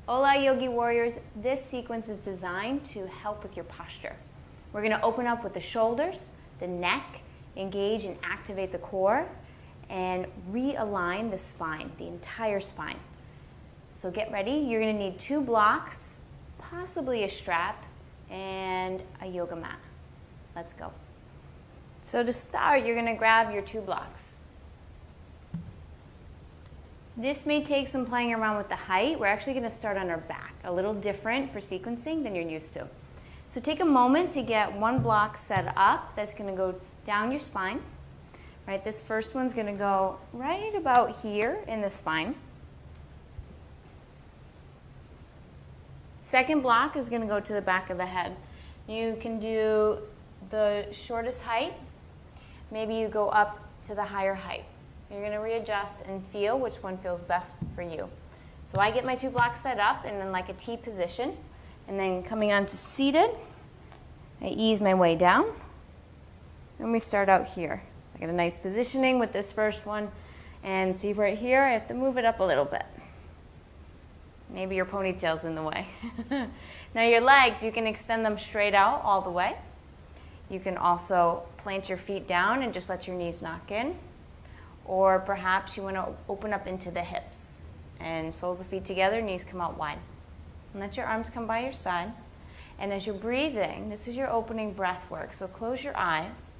Hola Yogi Warriors, this sequence is designed to help with your posture. We're going to open up with the shoulders, the neck, engage and activate the core, and realign the spine, the entire spine. So get ready. You're going to need 2 blocks, possibly a strap, and a yoga mat. Let's go. So to start, you're going to grab your 2 blocks. This may take some playing around with the height. We're actually going to start on our back, a little different for sequencing than you're used to. So take a moment to get 1 block set up. That's going to go down your spine. Right, this first one's going to go right about here in the spine. Second block is going to go to the back of the head. You can do the shortest height. Maybe you go up to the higher height. You're going to readjust and feel which one feels best for you. So I get my 2 blocks set up and then like a T position. And then coming on to seated, I ease my way down. And we start out here. So I get a nice positioning with this first one. And see right here, I have to move it up a little bit. Maybe your ponytail's in the way. Now your legs, you can extend them straight out all the way. You can also plant your feet down and just let your knees knock in. Or perhaps you want to open up into the hips. And soles of feet together, knees come out wide. And let your arms come by your side. And as you're breathing, this is your opening breath work. So close your eyes.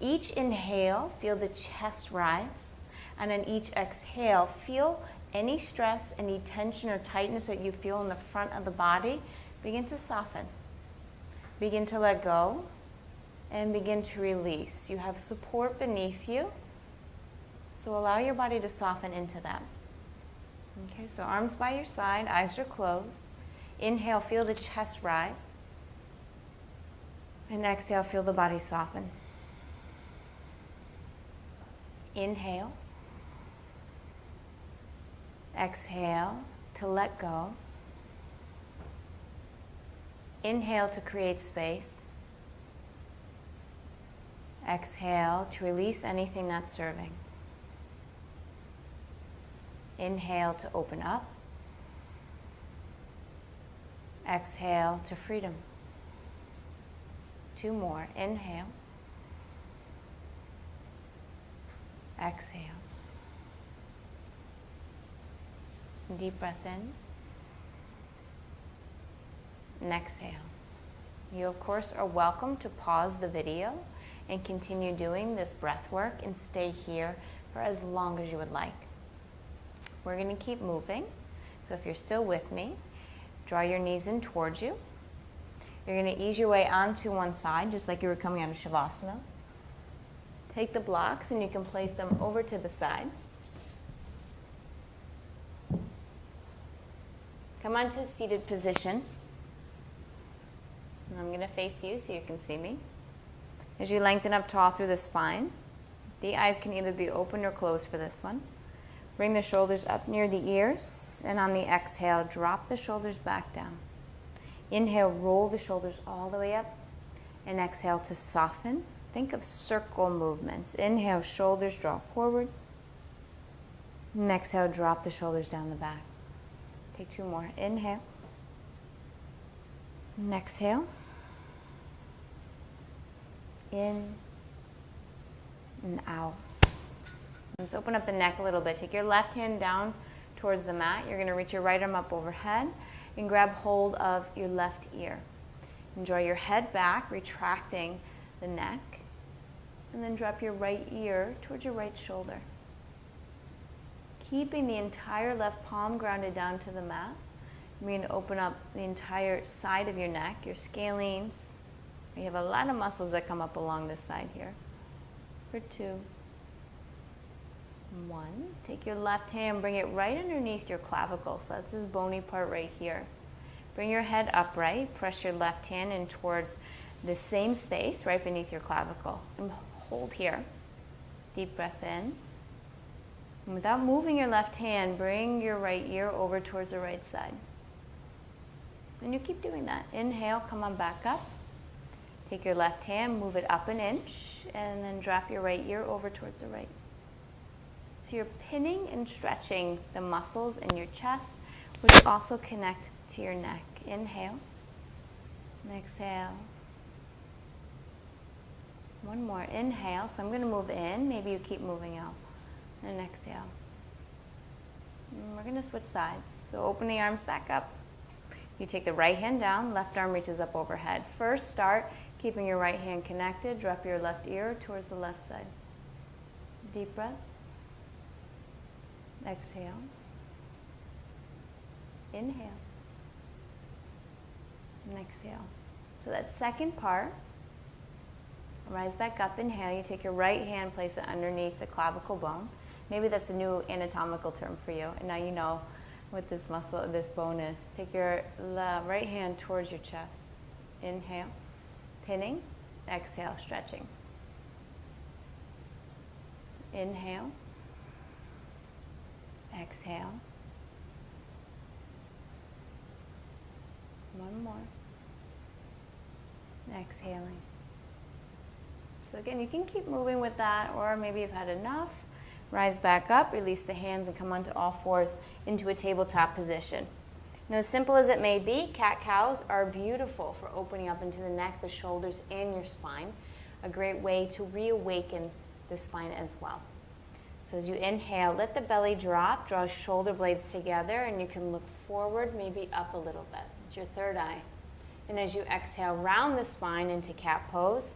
Each inhale, feel the chest rise. And on each exhale, feel any stress, any tension or tightness that you feel in the front of the body, begin to soften. Begin to let go and begin to release. You have support beneath you. So allow your body to soften into that. Okay, so arms by your side, eyes are closed. Inhale, feel the chest rise. And exhale, feel the body soften. Inhale. Exhale to let go. Inhale to create space. Exhale to release anything not serving. Inhale to open up. Exhale to freedom. 2 more. Inhale. Exhale. Deep breath in. And exhale. You, of course, are welcome to pause the video and continue doing this breath work and stay here for as long as you would like. We're going to keep moving. So if you're still with me, draw your knees in towards you. You're going to ease your way onto one side, just like you were coming out of Shavasana. Take the blocks and you can place them over to the side. Come onto a seated position. And I'm going to face you so you can see me. As you lengthen up tall through the spine, the eyes can either be open or closed for this one. Bring the shoulders up near the ears, and on the exhale, drop the shoulders back down. Inhale, roll the shoulders all the way up, and exhale to soften. Think of circle movements. Inhale, shoulders draw forward, and exhale, drop the shoulders down the back. Take 2 more. Inhale, and exhale. In and out. Let's open up the neck a little bit. Take your left hand down towards the mat. You're going to reach your right arm up overhead and grab hold of your left ear. And draw your head back, retracting the neck. And then drop your right ear towards your right shoulder. Keeping the entire left palm grounded down to the mat. You're going to open up the entire side of your neck, your scalenes. You have a lot of muscles that come up along this side here. For 2. 1. Take your left hand, bring it right underneath your clavicle. So that's this bony part right here. Bring your head upright. Press your left hand in towards the same space right beneath your clavicle. And hold here. Deep breath in. And without moving your left hand, bring your right ear over towards the right side. And you keep doing that. Inhale, come on back up. Take your left hand, move it up an inch, and then drop your right ear over towards the right. So you're pinning and stretching the muscles in your chest which also connect to your neck. Inhale and exhale. One more. Inhale. So I'm going to move in. Maybe you keep moving out. And exhale. And we're going to switch sides. So open the arms back up. You take the right hand down. Left arm reaches up overhead. First, start keeping your right hand connected. Drop your left ear towards the left side. Deep breath. Exhale. Inhale. And exhale. So that second part, rise back up, inhale. You take your right hand, place it underneath the clavicle bone. Maybe that's a new anatomical term for you, and now you know what this muscle, this bone is. Take your right hand towards your chest. Inhale, pinning. Exhale, stretching. Inhale. Exhale. One more. Exhaling. So again, you can keep moving with that, or maybe you've had enough. Rise back up, release the hands, and come onto all fours into a tabletop position. Now, as simple as it may be, cat-cows are beautiful for opening up into the neck, the shoulders, and your spine. A great way to reawaken the spine as well. So as you inhale, let the belly drop, draw shoulder blades together, and you can look forward, maybe up a little bit. It's your third eye. And as you exhale, round the spine into cat pose.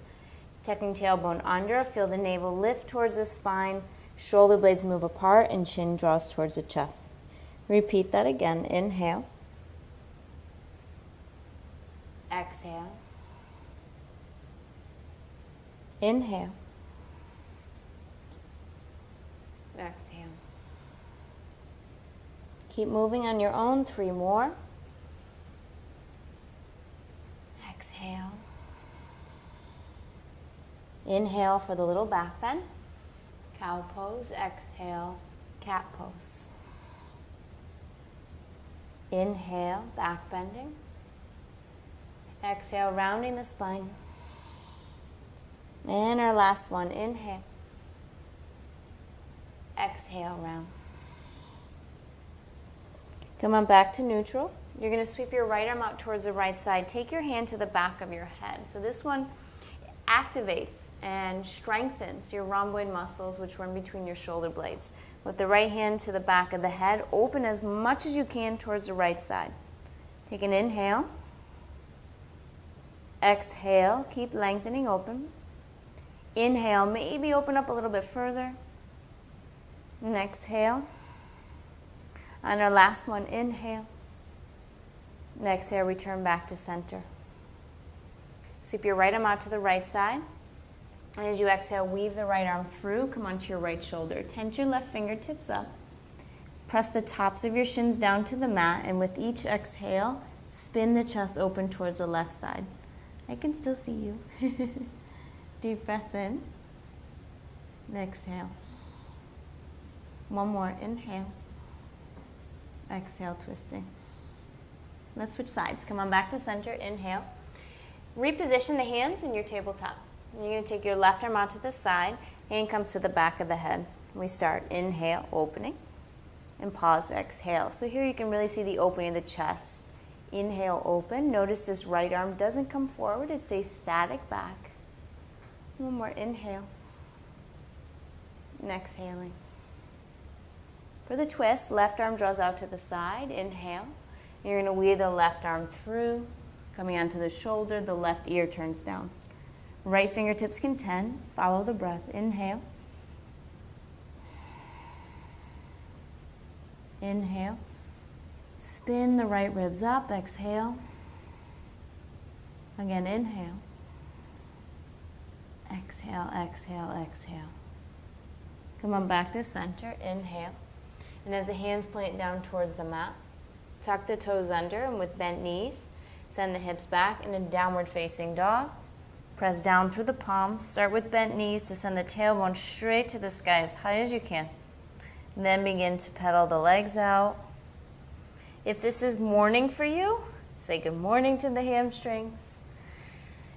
Tucking tailbone under, feel the navel lift towards the spine, shoulder blades move apart, and chin draws towards the chest. Repeat that again. Inhale. Exhale. Inhale. Exhale. Keep moving on your own. 3 more. Exhale. Inhale for the little back bend. Cow pose. Exhale. Cat pose. Inhale, back bending. Exhale, rounding the spine. And our last one. Inhale. Exhale, round. Come on back to neutral. You're going to sweep your right arm out towards the right side. Take your hand to the back of your head. So this one activates and strengthens your rhomboid muscles, which run between your shoulder blades. With the right hand to the back of the head, open as much as you can towards the right side. Take an inhale. Exhale, keep lengthening open. Inhale, maybe open up a little bit further. And exhale. On our last one, inhale. And exhale, return back to center. Sweep your right arm out to the right side. And as you exhale, weave the right arm through. Come onto your right shoulder. Tense your left fingertips up. Press the tops of your shins down to the mat. And with each exhale, spin the chest open towards the left side. I can still see you. Deep breath in. And exhale. One more. Inhale. Exhale, twisting. Let's switch sides. Come on back to center. Inhale. Reposition the hands in your tabletop. You're going to take your left arm out to the side. Hand comes to the back of the head. We start. Inhale, opening. And pause, exhale. So here you can really see the opening of the chest. Inhale, open. Notice this right arm doesn't come forward. It stays static back. One more. Inhale. And exhaling. For the twist, left arm draws out to the side. Inhale. You're going to weave the left arm through. Coming onto the shoulder, the left ear turns down. Right fingertips contend. Follow the breath. Inhale. Inhale. Spin the right ribs up. Exhale. Again, inhale. Exhale, exhale, exhale. Come on back to center. Inhale. And as the hands plant down towards the mat, tuck the toes under, and with bent knees, send the hips back in a downward facing dog. Press down through the palms. Start with bent knees to send the tailbone straight to the sky as high as you can. And then begin to pedal the legs out. If this is morning for you, say good morning to the hamstrings.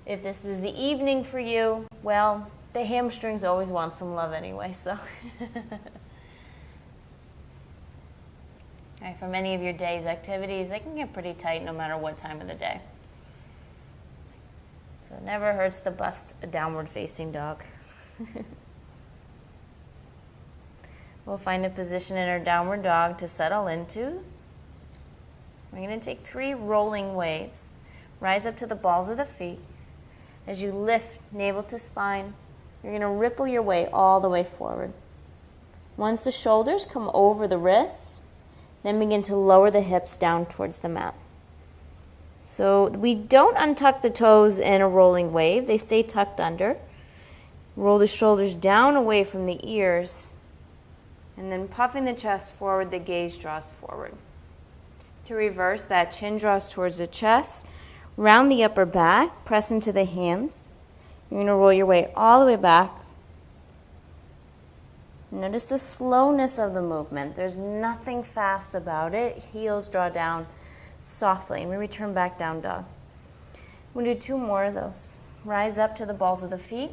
If this is the evening for you, well, the hamstrings always want some love anyway, so. Okay, for many of your day's activities, they can get pretty tight no matter what time of the day. So it never hurts to bust a downward facing dog. We'll find a position in our downward dog to settle into. We're going to take 3 rolling waves. Rise up to the balls of the feet. As you lift navel to spine, you're going to ripple your way all the way forward. Once the shoulders come over the wrists, then begin to lower the hips down towards the mat. So we don't untuck the toes in a rolling wave. They stay tucked under. Roll the shoulders down away from the ears. And then puffing the chest forward, the gaze draws forward. To reverse, that chin draws towards the chest. Round the upper back, press into the hands. You're going to roll your way all the way back. Notice the slowness of the movement. There's nothing fast about it. Heels draw down softly. And we return back down dog. We'll do 2 more of those. Rise up to the balls of the feet.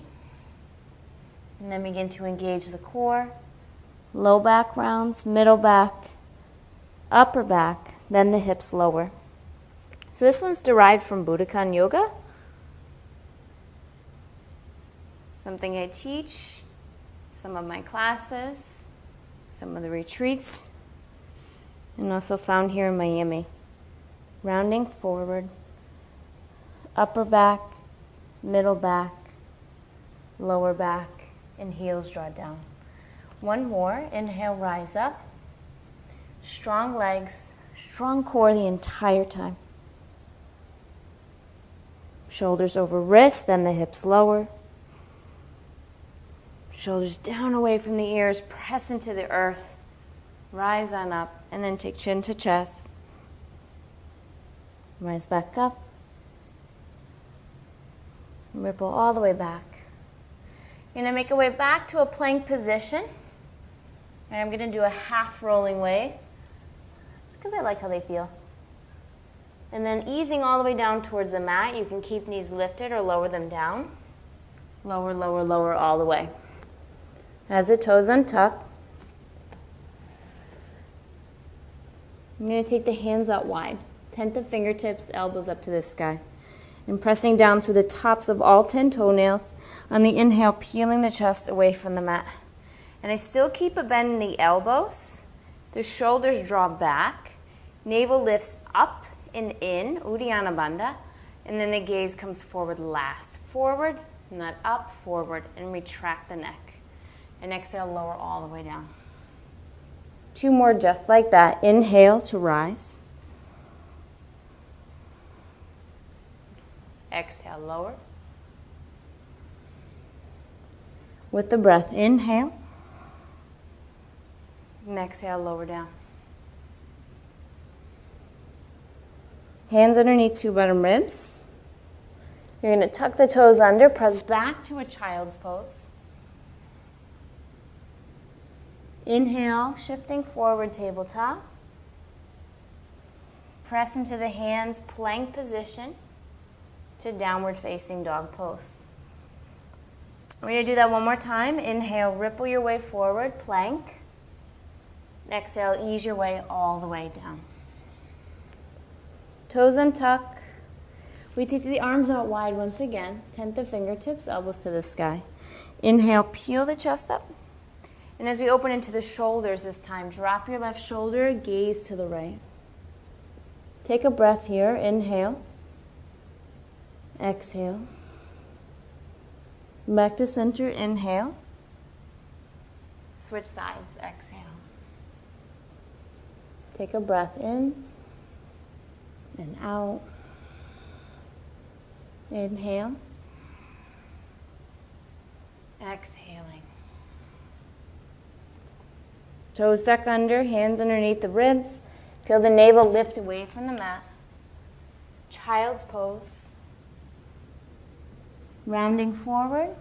And then begin to engage the core. Low back rounds, middle back, upper back, then the hips lower. So this one's derived from Budokan Yoga. Something I teach, some of my classes, some of the retreats, and also found here in Miami. Rounding forward, upper back, middle back, lower back, and heels draw down. 1 more. Inhale, rise up. Strong legs, strong core the entire time. Shoulders over wrists, then the hips lower. Shoulders down away from the ears, press into the earth. Rise on up, and then take chin to chest. Rise back up. Ripple all the way back. You're going to make your way back to a plank position. And I'm going to do a half rolling wave, just because I like how they feel. And then easing all the way down towards the mat. You can keep knees lifted or lower them down. Lower, lower, lower all the way. As the toes untuck, I'm going to take the hands out wide. Tent the fingertips, elbows up to the sky. And pressing down through the tops of all 10 toenails. On the inhale, peeling the chest away from the mat. And I still keep a bend in the elbows. The shoulders draw back. Navel lifts up and in, Uddiyana Bandha. And then the gaze comes forward last. Forward, and then up, forward, and retract the neck. And exhale, lower all the way down. 2 more just like that. Inhale to rise. Exhale, lower. With the breath, inhale. And exhale, lower down. Hands underneath 2 bottom ribs. You're going to tuck the toes under, press back to a child's pose. Inhale, shifting forward, tabletop. Press into the hands, plank position to downward facing dog pose. We're going to do that 1 more time. Inhale, ripple your way forward, plank. Exhale, ease your way all the way down. Toes untuck. We take the arms out wide once again. Tent the fingertips, elbows to the sky. Inhale, peel the chest up. And as we open into the shoulders this time, drop your left shoulder, gaze to the right. Take a breath here. Inhale. Exhale. Back to center. Inhale. Switch sides. Exhale. Take a breath in and out. Inhale. Exhaling. Toes tuck under, hands underneath the ribs. Feel the navel lift away from the mat. Child's pose. Rounding forward.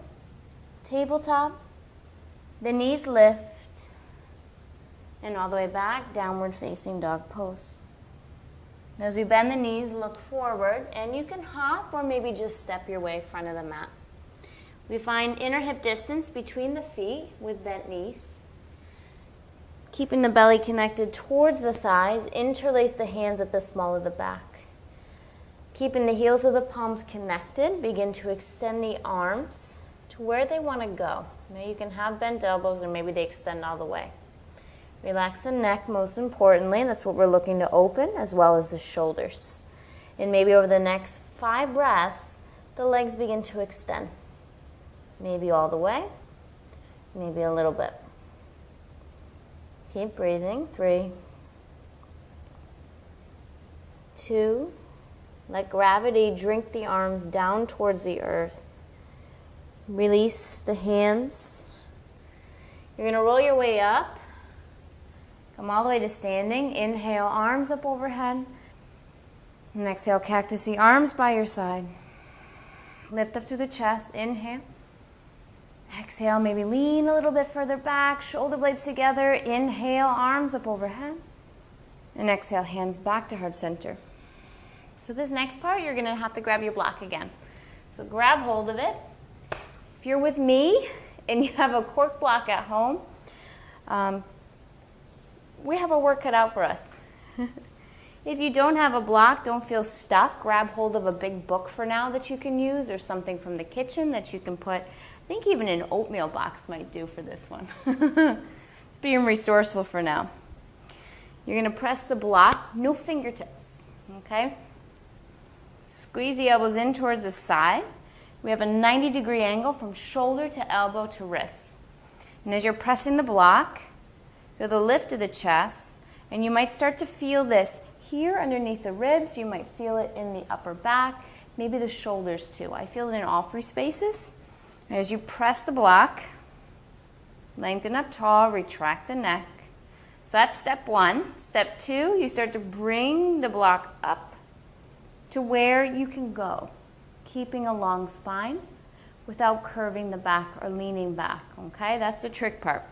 Tabletop. The knees lift. And all the way back, downward facing dog pose. As we bend the knees, look forward, and you can hop or maybe just step your way front of the mat. We find inner hip distance between the feet with bent knees. Keeping the belly connected towards the thighs, interlace the hands at the small of the back. Keeping the heels of the palms connected, begin to extend the arms to where they want to go. Now you can have bent elbows or maybe they extend all the way. Relax the neck most importantly, that's what we're looking to open, as well as the shoulders. And maybe over the next 5 breaths, the legs begin to extend. Maybe all the way, maybe a little bit. Keep breathing. 3, 2, let gravity drink the arms down towards the earth. Release the hands. You're going to roll your way up. Come all the way to standing. Inhale, arms up overhead. And exhale, cactusy arms by your side. Lift up through the chest. Inhale. Exhale, maybe lean a little bit further back. Shoulder blades together. Inhale, arms up overhead. And exhale, hands back to heart center. So this next part, you're going to have to grab your block again. So grab hold of it. If you're with me and you have a cork block at home, we have our work cut out for us. If you don't have a block, don't feel stuck. Grab hold of a big book for now that you can use, or something from the kitchen that you can put. I think even an oatmeal box might do for this one. It's being resourceful for now. You're going to press the block, no fingertips, okay? Squeeze the elbows in towards the side. We have a 90-degree angle from shoulder to elbow to wrist. And as you're pressing the block, feel the lift of the chest, and you might start to feel this here underneath the ribs. You might feel it in the upper back, maybe the shoulders too. I feel it in all 3 spaces. And as you press the block, lengthen up tall, retract the neck. So that's step 1. Step 2, you start to bring the block up to where you can go, keeping a long spine without curving the back or leaning back, okay? That's the trick part.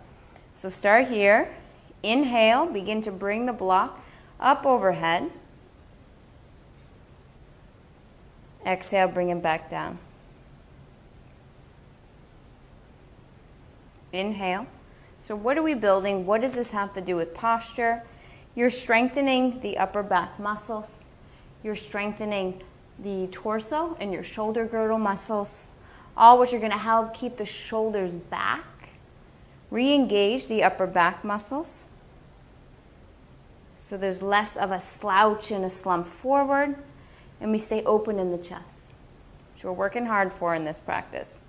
So start here. Inhale, begin to bring the block up overhead. Exhale, bring it back down. Inhale. So what are we building? What does this have to do with posture? You're strengthening the upper back muscles. You're strengthening the torso and your shoulder girdle muscles, all which are going to help keep the shoulders back. Re-engage the upper back muscles so there's less of a slouch and a slump forward, and we stay open in the chest, which we're working hard for in this practice.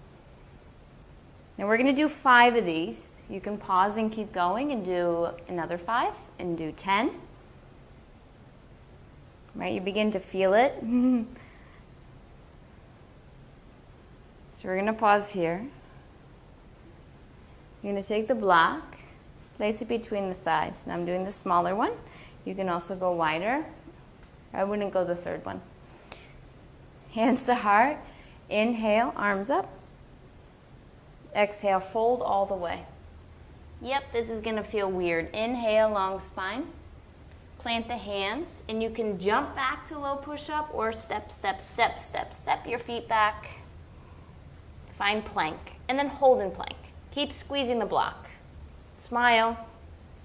Now we're going to do 5 of these. You can pause and keep going and do another 5 and do 10. Right, you begin to feel it. So we're going to pause here. You're going to take the block, place it between the thighs. Now I'm doing the smaller one. You can also go wider. I wouldn't go the 3rd one. Hands to heart. Inhale, arms up. Exhale, fold all the way. Yep, this is going to feel weird. Inhale, long spine. Plant the hands, and you can jump back to low push-up or step, step, step, step, step your feet back. Find plank, and then hold in plank. Keep squeezing the block. Smile.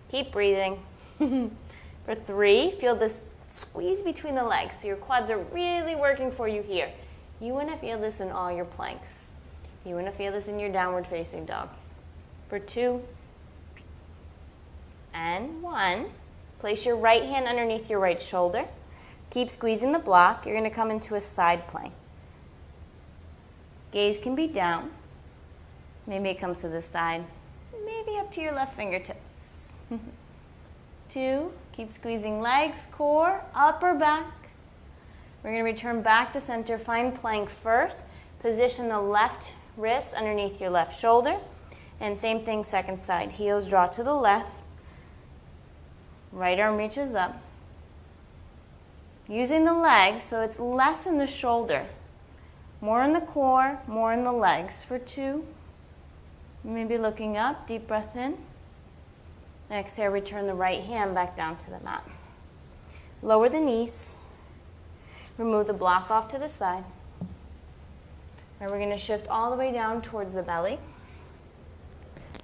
Keep breathing. For 3, feel this squeeze between the legs, so your quads are really working for you here. You want to feel this in all your planks. You want to feel this in your downward facing dog. For 2 and 1. Place your right hand underneath your right shoulder. Keep squeezing the block. You're going to come into a side plank. Gaze can be down. Maybe it comes to the side. Maybe up to your left fingertips. 2, keep squeezing legs, core, upper back. We're going to return back to center. Find plank first. Position the left wrist underneath your left shoulder. And same thing, second side. Heels draw to the left. Right arm reaches up. Using the legs, so it's less in the shoulder. More in the core, more in the legs. For 2. Maybe looking up, deep breath in. Exhale, return the right hand back down to the mat. Lower the knees. Remove the block off to the side. And we're going to shift all the way down towards the belly.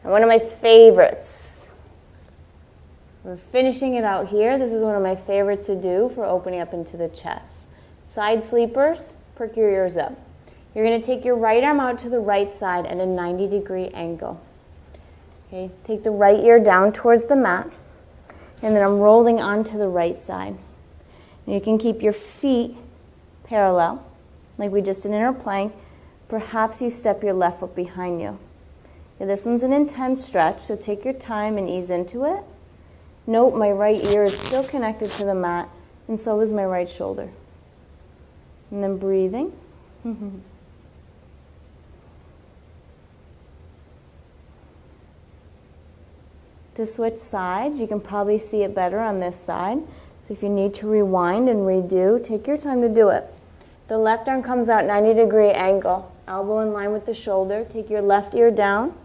And one of my favorites We're finishing it out here. This is one of my favorites to do for opening up into the chest. Side sleepers, perk your ears up. You're going to take your right arm out to the right side at a 90-degree angle. Okay, take the right ear down towards the mat, and then I'm rolling onto the right side. And you can keep your feet parallel, like we just did in our plank. Perhaps you step your left foot behind you. Okay, this one's an intense stretch, so take your time and ease into it. Note my right ear is still connected to the mat, and so is my right shoulder. And then breathing. To switch sides, you can probably see it better on this side. So if you need to rewind and redo, take your time to do it. The left arm comes out 90-degree angle, elbow in line with the shoulder. Take your left ear down,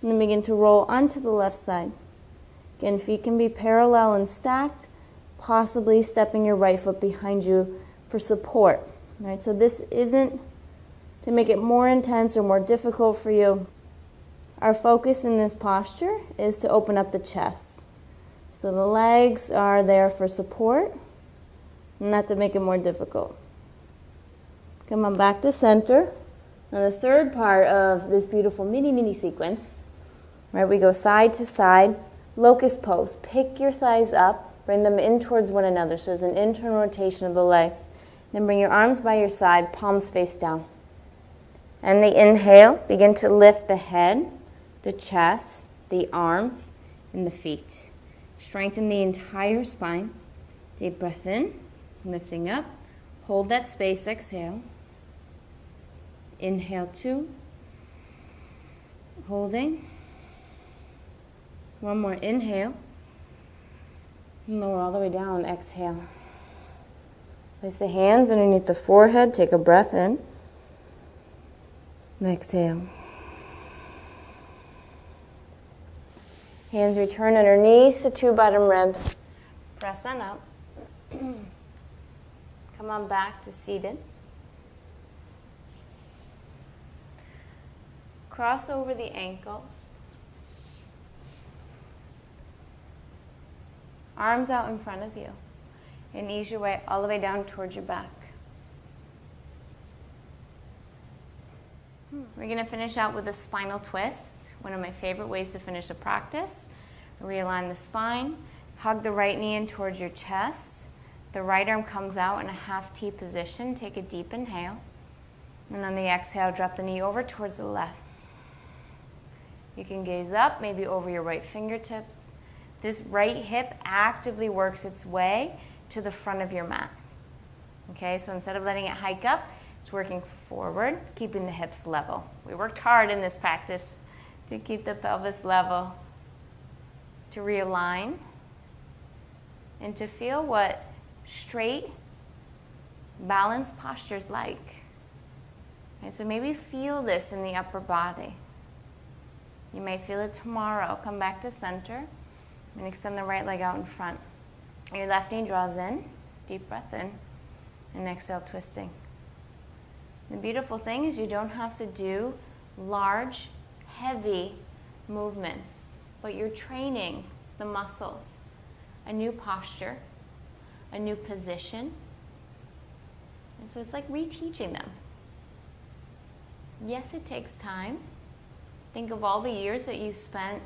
and then begin to roll onto the left side. Again, feet can be parallel and stacked, possibly stepping your right foot behind you for support. All right, so this isn't to make it more intense or more difficult for you. Our focus in this posture is to open up the chest. So the legs are there for support, not to make it more difficult. Come on back to center. Now the third part of this beautiful mini sequence, right? We go side to side, locust pose. Pick your thighs up, bring them in towards one another. So there's an internal rotation of the legs. Then bring your arms by your side, palms face down. And the inhale, begin to lift the head, the chest, the arms, and the feet. Strengthen the entire spine. Deep breath in, lifting up. Hold that space, exhale. Inhale 2. Holding. One more inhale. Lower all the way down, exhale. Place the hands underneath the forehead, take a breath in. Exhale. Hands return underneath the 2 bottom ribs. Press on up. Come on back to seated. Cross over the ankles. Arms out in front of you. And ease your way all the way down towards your back. We're going to finish out with a spinal twist. One of my favorite ways to finish a practice. Realign the spine. Hug the right knee in towards your chest. The right arm comes out in a half T position. Take a deep inhale. And on the exhale, drop the knee over towards the left. You can gaze up, maybe over your right fingertips. This right hip actively works its way to the front of your mat. Okay, so instead of letting it hike up, it's working forward, keeping the hips level. We worked hard in this practice to keep the pelvis level, to realign, and to feel what straight, balanced posture is like. And so maybe feel this in the upper body. You may feel it tomorrow. Come back to center and extend the right leg out in front. Your left knee draws in, deep breath in, and exhale, twisting. The beautiful thing is you don't have to do large, heavy movements, but you're training the muscles. A new posture, a new position. And so it's like reteaching them. Yes, it takes time. Think of all the years that you spent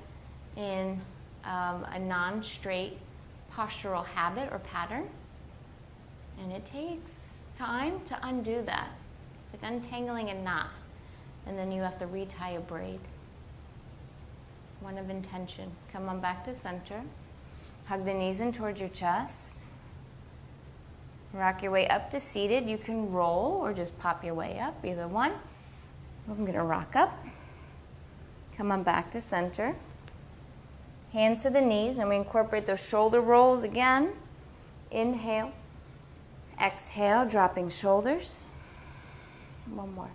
in a non-straight postural habit or pattern. And it takes time to undo that. It's like untangling a knot. And then you have to retie a braid. One of intention. Come on back to center. Hug the knees in towards your chest. Rock your way up to seated. You can roll or just pop your way up, either one. I'm going to rock up. Come on back to center. Hands to the knees, and we incorporate those shoulder rolls again. Inhale. Exhale, dropping shoulders. One more.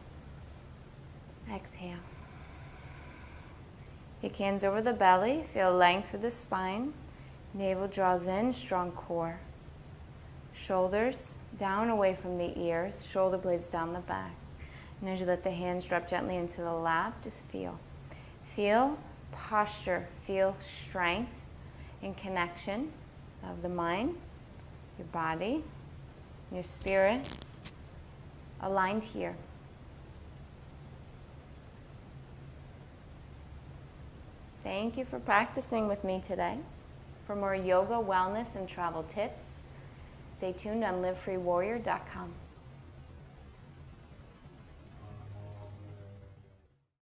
Exhale. Kick hands over the belly. Feel length through the spine. Navel draws in, strong core. Shoulders down away from the ears. Shoulder blades down the back. And as you let the hands drop gently into the lap, just feel. Feel posture. Feel strength. in connection of the mind, your body, your spirit, aligned here. Thank you for practicing with me today. For more yoga, wellness, and travel tips, stay tuned on livefreewarrior.com.